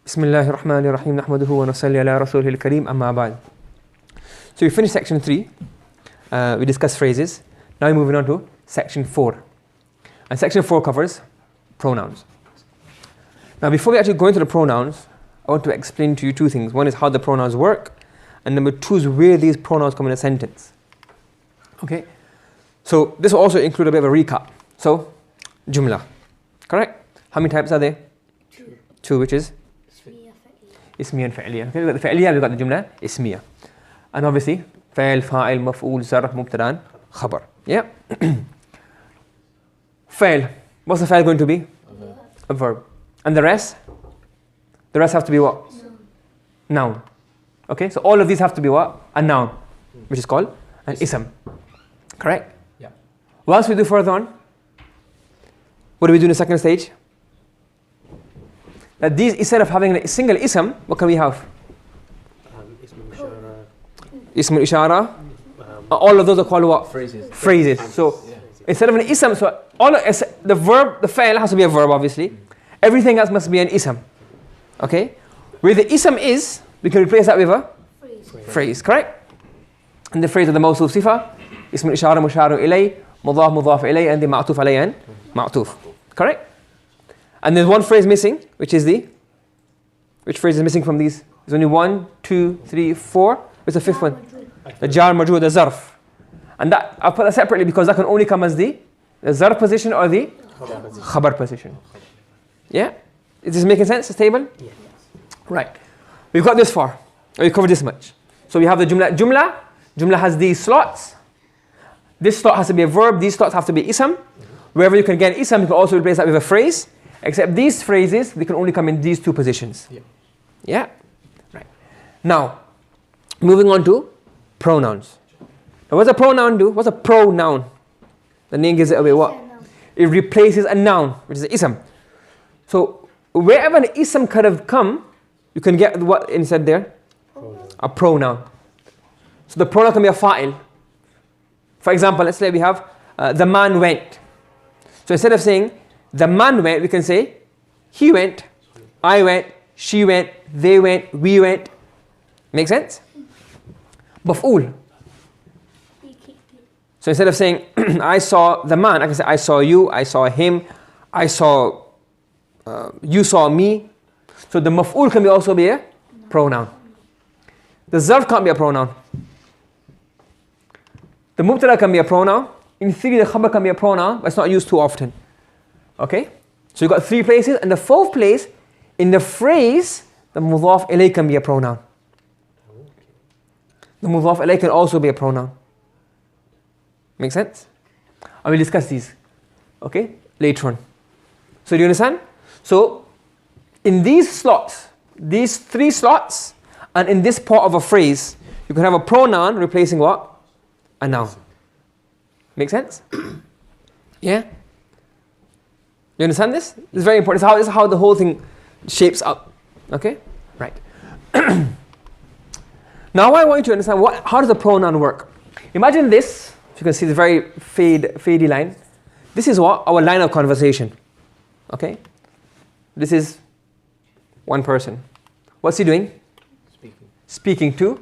Bismillahir Rahmanir Rahim. Nahmaduhu wa nusalli ala rasulihil kareem. Amma ba'd. So we finished section 3. We discussed phrases. Now we're moving on to section 4. And section 4 covers pronouns. Now before we actually go into the pronouns, I want to explain to you two things. One is how the pronouns work, and number two is where these pronouns come in a sentence. Okay? So this will also include a bit of a recap. So, jumla. Correct? How many types are there? Two, which is? Ismiya and fa'liya. Okay, we've got the fa'liya, we've got the jumla, ismiya. And obviously, fa'il, fa'il, maf'ul, zarf, mubtada, khabar. Yeah? Fa'il. What's the fa'il going to be? A verb. And the rest? The rest have to be what? Noun. Okay, so all of these have to be what? A noun, which is called an ism. Correct? Yeah. Once we do further on, what do we do in the second stage? That these, instead of having a single ism, what can we have? Ism al-ishara. All of those are called what? Phrases. So instead of an ism, so the verb, the fa'il has to be a verb, obviously. Everything else must be an ism. Okay? Where the ism is, we can replace that with a phrase. Correct? And the phrase of the mawsuf sifa, ism al-ishara, musharu ilay, mudaf ilay, and the ma'tuf alay and ma'tuf. Correct? And there's one phrase missing, which is which phrase is missing from these? There's only 1, 2, 3, 4. What's the fifth one? The jar, majrur, the zarf. And that, I'll put that separately because that can only come as the zarf position or the khabar position. Yeah? Is this making sense, this table? Yes. Right. We've got this far. We've covered this much. So we have the jumla. Jumla has these slots. This slot has to be a verb. These slots have to be ism. Wherever you can get ism, you can also replace that with a phrase. Except these phrases, they can only come in these two positions. Yeah? Right. Now, moving on to pronouns. Now, what does a pronoun do? What's a pronoun? The name gives it away. What? It replaces a noun, which is an ism. So, wherever an ism could have come, you can get what instead there? A pronoun. So, the pronoun can be a fa'il. For example, let's say we have the man went. So, instead of saying the man went, we can say he went, I went, she went, they went, we went. Make sense? Maf'ul. So instead of saying I saw the man, I can say I saw you, I saw him, I saw you saw me. So the maf'ul can also be a pronoun. The zarf can't be a pronoun. The mubtada can be a pronoun. In theory, the khabar can be a pronoun, but it's not used too often. Okay? So you've got three places, and the fourth place, in the phrase, the mudaf ilay can be a pronoun. The mudaf ilay can also be a pronoun. Make sense? I will discuss these, okay, later on. So do you understand? So, in these slots, these three slots, and in this part of a phrase, you can have a pronoun replacing what? A noun. Make sense? Yeah? You understand this? This is very important. This is how the whole thing shapes up. Okay? Right. Now I want you to understand how does the pronoun work? Imagine this. You can see the very fadey line. This is what? Our line of conversation. Okay? This is one person. What's he doing? Speaking to?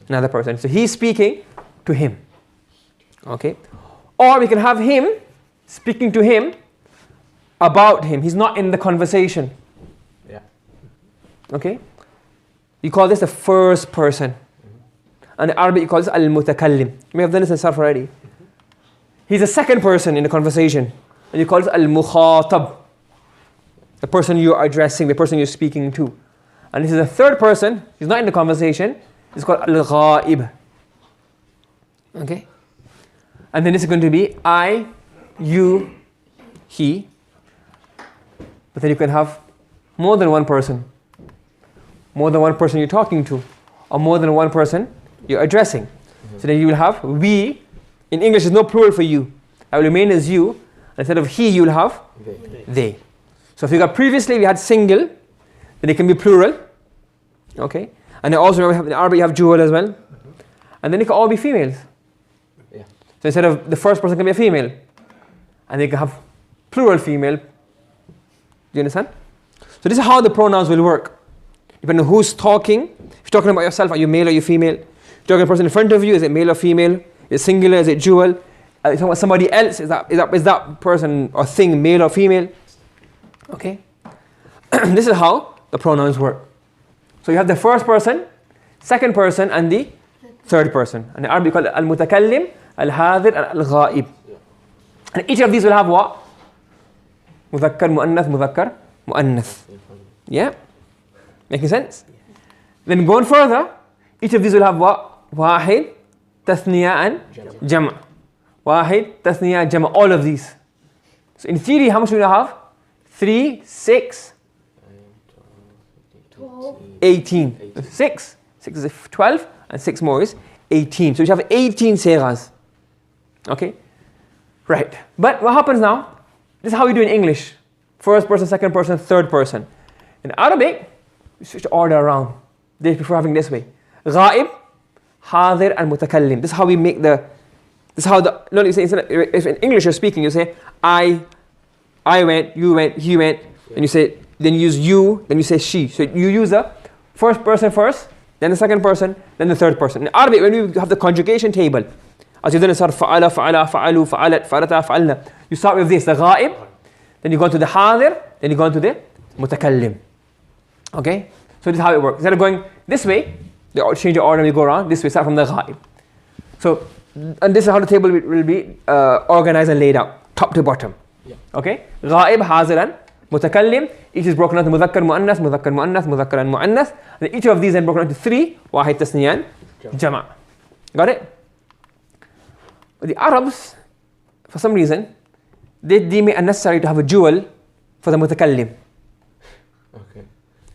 Another person. So he's speaking to him. Okay? Or we can have him speaking to him about him. He's not in the conversation. Yeah. Okay? You call this the first person. And in Arabic you call this al-mutakallim. You may have done this in Sarf already. He's the second person in the conversation. And you call this al-mukhatab. The person you're addressing, the person you're speaking to. And this is the third person. He's not in the conversation. It's called al-ghaib. Okay? And then this is going to be I, you, he. But then you can have more than one person. More than one person you're talking to. Or more than one person you're addressing. So then you will have we. In English, there's no plural for you. That will remain as you. Instead of he, you will have they. So if you got previously, we had single. Then it can be plural. Okay? And then also remember in Arabic you have juhal as well. And then it can all be females. So instead of the first person can be a female. And they can have plural female. Do you understand? So this is how the pronouns will work. Depending on who's talking. If you're talking about yourself, are you male or you female? If you're talking to the person in front of you, is it male or female? Is it singular? Is it dual? If you're talking about somebody else, is that person or thing male or female? Okay. This is how the pronouns work. So you have the first person, second person, and the third person. And in Arabic we call it al-mutakallim, al-hadir, and al-ghaib. And each of these will have what? Mudhakkar, mu'annath, mudhakkar, mu'annath. Yeah? Making sense? Then going further, each of these will have what? Wahid, tathniya, and jama'. Wahid, tathniya, jama'. All of these. So in theory, how much do we have? 3, 6, 18. 6. 6 is 12, and 6 more is 18. So you have 18 sighas. Okay? Right. But what happens now? This is how we do in English. First person, second person, third person. In Arabic, we switch the order around. They prefer having this way. Ghaib, hadir, and mutakallim. This is how we make the... This is how the... No, you say, if in English you're speaking, you say, I went, you went, he went. And you say, then you use you, then you say she. So you use the first person first, then the second person, then the third person. In Arabic, when we have the conjugation table, as you've done in Surah, fa'ala, fa'ala, fa'alu, fa'alat, fa'alata, fa'alna. You start with this, the ghaib, then you go to the hadir, then you go to the mutakallim. Okay? So this is how it works. Instead of going this way, they change the order and we go around. This way, start from the ghaib. So, and this is how the table will be organized and laid out, top to bottom. Yeah. Okay? Ghaib, hadir, and mutakallim. Each is broken into mudhakkar, mu'annas, mudhakkar, mu'annas, mudhakkar, and mu'annas. And each of these then broken into 3, wahid, tasniyan, jama'. Got it? But the Arabs, for some reason, they deem it unnecessary to have a jewel for the mutakallim. Okay.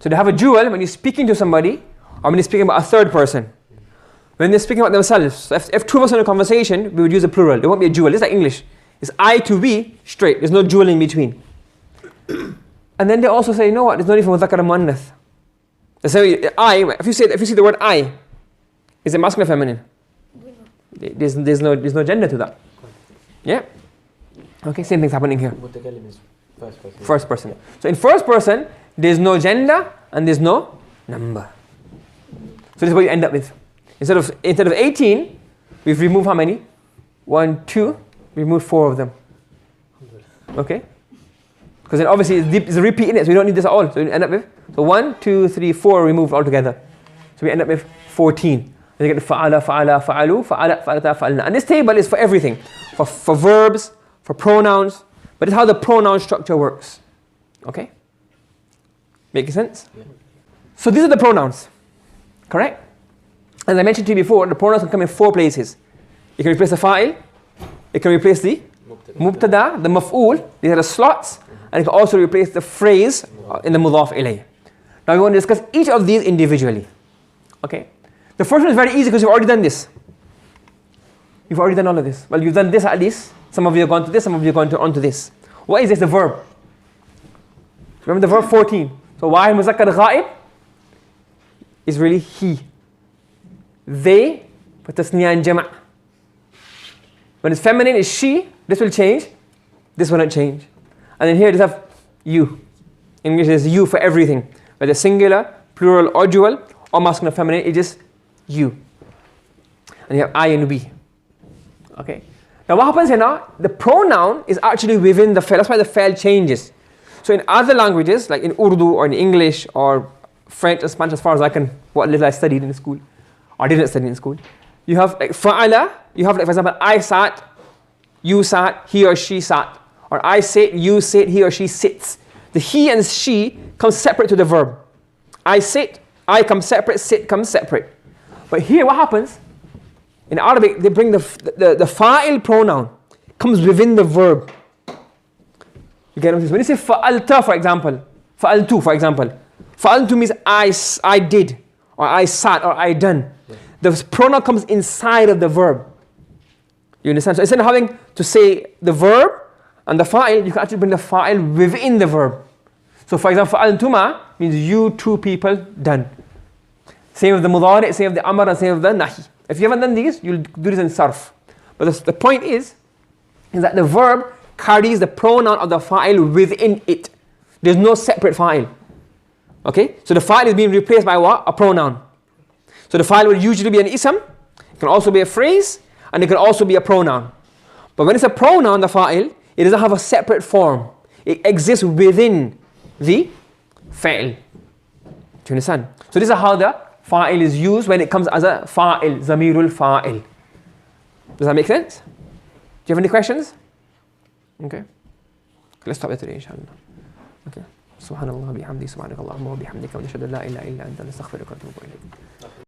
So they have a jewel when you're speaking to somebody, or when you're speaking about a third person. When they're speaking about themselves, if two of us in a conversation, we would use a plural. There won't be a jewel. It's like English. It's I to we, straight. There's no jewel in between. And then they also say, you know what? There's no need for mudhakkar and mu'annath. They say, I, if you see the word I, is it masculine or feminine? There's no gender to that. Yeah? Okay, same thing's happening here. Mutakallim is first person. First person. So in first person, there's no gender and there's no number. So this is what you end up with. Instead of 18, we've removed how many? 1, 2, we removed 4 of them. Okay? Because then obviously it's a repeat in it, so we don't need this at all. So we end up with 1, 2, 3, 4 removed altogether. So we end up with 14. Then you get the fa'ala, fa'ala, fa'alu, fa'alat, fa'alata, fa'alna. And this table is for everything. For verbs, for pronouns. But it's how the pronoun structure works. Okay? Making sense? Yeah. So these are the pronouns. Correct? As I mentioned to you before, the pronouns can come in 4 places. It can replace the fa'il. It can replace the mubtada, the maf'ul. These are the slots. And it can also replace the phrase in the mudhaf ilayh. Now we want to discuss each of these individually. Okay? The first one is very easy because you've already done this. You've already done all of this. Well, you've done this at least. Some of you have gone to this, some of you have gone on to this. What is this? The verb. Remember the verb 14. So wahid muzakkar ghaib is really he. They, for tasniya and jama'. When it's feminine, it's she. This will change. This will not change. And then here they have you. In English, there's you for everything. Whether singular, plural, or dual, or masculine or feminine, it's just you. And you have I and we. Okay. Now what happens here now? The pronoun is actually within the fa'il. That's why the fa'il changes. So in other languages, like in Urdu or in English or French or Spanish, as far as I can, what little I studied in school, or didn't study in school, you have like fa'ala, you have like for example, I sat, you sat, he or she sat. Or I sit, you sit, he or she sits. The he and she come separate to the verb. I sit, I come separate, sit comes separate. But here what happens? In Arabic, they bring the fa'il pronoun. Comes within the verb. You get what I'm saying? When you say fa'alta, for example, fa'altu, for example, fa'altu means I did, or I sat, or I done. Yeah. The pronoun comes inside of the verb. You understand? So instead of having to say the verb and the fa'il, you can actually bring the fa'il within the verb. So for example, fa'altuma means you two people done. Same with the mudari, same with the amr, and same with the nahi. If you haven't done these, you'll do this in sarf. But the point is that the verb carries the pronoun of the fa'il within it. There's no separate fa'il. Okay, so the fa'il is being replaced by what? A pronoun. So the fa'il will usually be an ism, it can also be a phrase, and it can also be a pronoun. But when it's a pronoun, the fa'il, it doesn't have a separate form. It exists within the fa'il. Do you understand? So this is how the fa'il is used when it comes as a fa'il, zamirul fa'il. Does that make sense? Do you have any questions? Okay. Let's stop it today, inshallah. Okay. Subhanallah bihamdi, subhanakallahumma wa bihamdika, wa nashhadu an la ilaha illa anta, nastaghfiruka wa natubu ilayk.